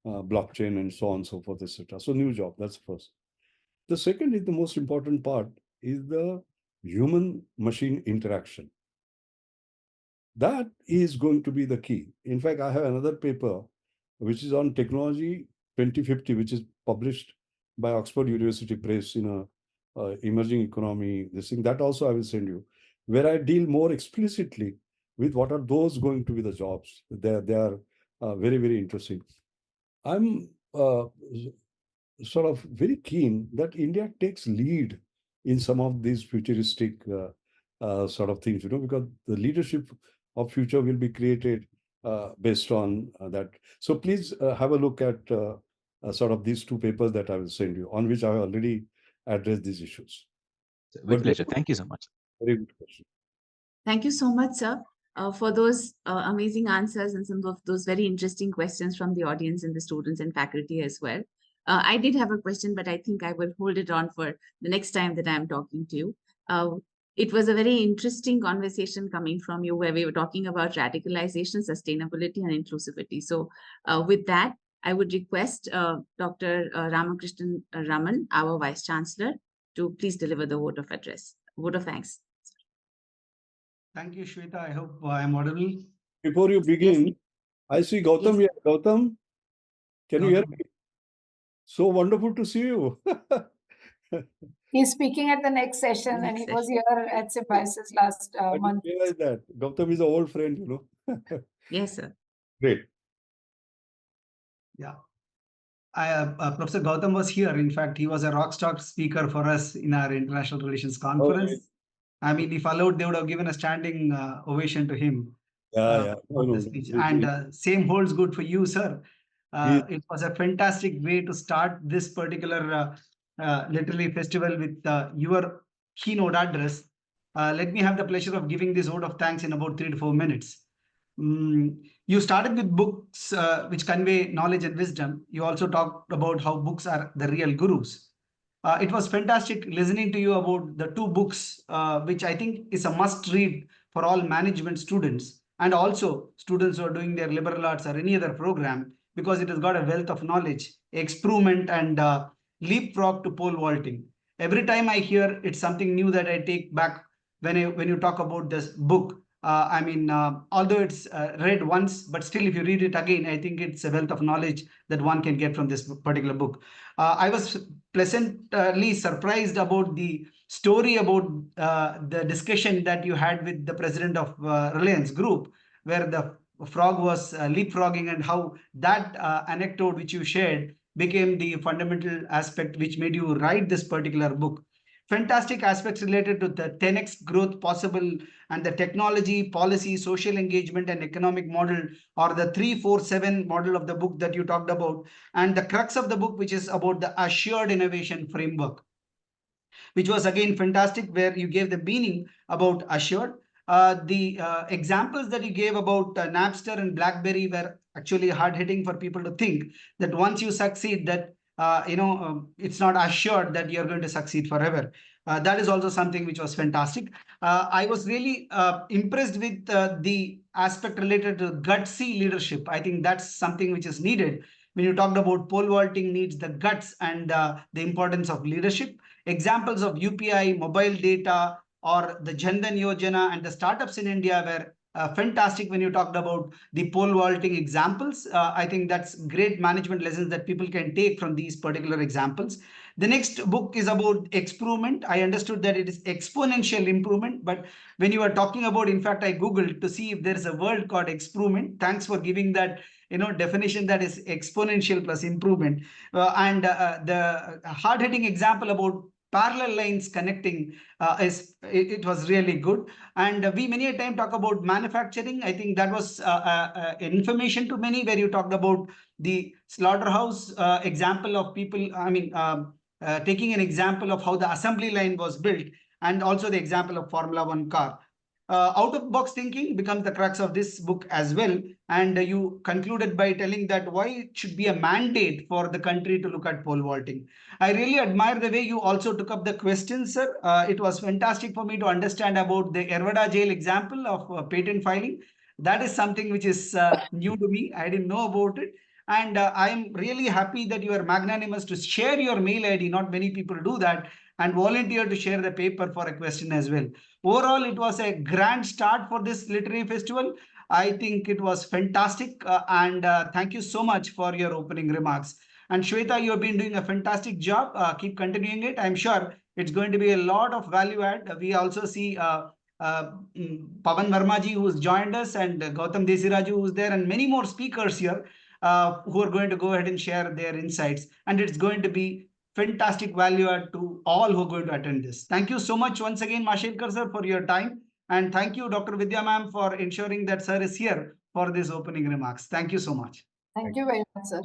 S2: blockchain, and so on and so forth, etc. So new job, that's first. The second is the most important part is the human machine interaction. That is going to be the key. In fact, I have another paper which is on technology 2050, which is published by Oxford University Press in a emerging economy, this thing. That also I will send you, where I deal more explicitly with what are those going to be the jobs. They are very, very interesting. I'm sort of very keen that India takes lead in some of these futuristic sort of things, because the leadership of future will be created based on that. So please have a look at sort of these two papers that I will send you, on which I have already addressed these issues.
S7: With pleasure. Thank you so much.
S2: Very good question.
S1: Thank you so much, sir, for those amazing answers and some of those very interesting questions from the audience and the students and faculty as well. I did have a question, but I think I will hold it on for the next time that I'm talking to you. It was a very interesting conversation coming from you, where we were talking about radicalization, sustainability, and inclusivity. So with that, I would request Dr. Ramakrishnan Raman, our Vice Chancellor, to please deliver the vote of address. Vote of thanks.
S8: Thank you, Shweta. I hope I am audible.
S2: Before you begin, yes. I see Gautam here. Gautam, can you hear me? So wonderful to see you.
S3: He's speaking at the next session, and he was here at Symbiosis last month.
S2: I didn't realize that. Gautam is an old friend,
S1: Yes, sir.
S2: Great.
S8: Yeah. Professor Gautam was here. In fact, he was a rockstar speaker for us in our international relations conference.
S2: Okay.
S8: I mean, if allowed, they would have given a standing ovation to him.
S2: Yeah.
S8: For the speech. And same holds good for you, sir. It was a fantastic way to start this particular literary festival with your keynote address. Let me have the pleasure of giving this vote of thanks in about 3 to 4 minutes. You started with books which convey knowledge and wisdom. You also talked about how books are the real gurus. It was fantastic listening to you about the 2 books, which I think is a must read for all management students, and also students who are doing their liberal arts or any other program, because it has got a wealth of knowledge, experiment, and leapfrog to pole vaulting. Every time I hear, it's something new that I take back when you talk about this book, Although it's read once, but still, if you read it again, I think it's a wealth of knowledge that one can get from this particular book. I was pleasantly surprised about the story about the discussion that you had with the president of Reliance Group, where the frog was leapfrogging, and how that anecdote which you shared became the fundamental aspect which made you write this particular book. Fantastic aspects related to the 10x growth possible, and the technology, policy, social engagement, and economic model, or the 347 model of the book that you talked about, and the crux of the book, which is about the assured innovation framework, which was again fantastic, where you gave the meaning about assured. The examples that you gave about Napster and BlackBerry were actually hard hitting for people to think that once you succeed, that it's not assured that you're going to succeed forever. That is also something which was fantastic. I was really impressed with the aspect related to gutsy leadership. I think that's something which is needed. When you talked about pole vaulting needs the guts and the importance of leadership. Examples of UPI, mobile data, or the Jan Dhan Yojana and the startups in India were fantastic when you talked about the pole vaulting examples. I think that's great management lessons that people can take from these particular examples. The next book is about experiment. I understood that it is exponential improvement, but when you are talking about, in fact, I Googled to see if there is a word called experiment. Thanks for giving that definition, that is exponential plus improvement. And the hard-hitting example about parallel lines connecting it was really good. And we many a time talk about manufacturing. I think that was information to many, where you talked about the slaughterhouse example of people, taking an example of how the assembly line was built, and also the example of Formula One car. Out of box thinking becomes the crux of this book as well. And you concluded by telling that why it should be a mandate for the country to look at pole vaulting. I really admire the way you also took up the questions, sir. It was fantastic for me to understand about the Ervada jail example of patent filing. That is something which is new to me. I didn't know about it. And I am really happy that you are magnanimous to share your mail ID. Not many people do that, and volunteer to share the paper for a question as well. Overall, it was a grand start for this literary festival. I think it was fantastic. And thank you so much for your opening remarks. And Shweta, you have been doing a fantastic job. Keep continuing it. I'm sure it's going to be a lot of value add. We also see Pavan Vermaji, who's joined us, and Gautam Desiraju, who's there, and many more speakers here who are going to go ahead and share their insights. And it's going to be fantastic value add to all who are going to attend this. Thank you so much once again, Mashelkar sir, for your time. And thank you, Dr. Vidya ma'am, for ensuring that sir is here for this opening remarks. Thank you so much.
S3: Thank you very much, sir.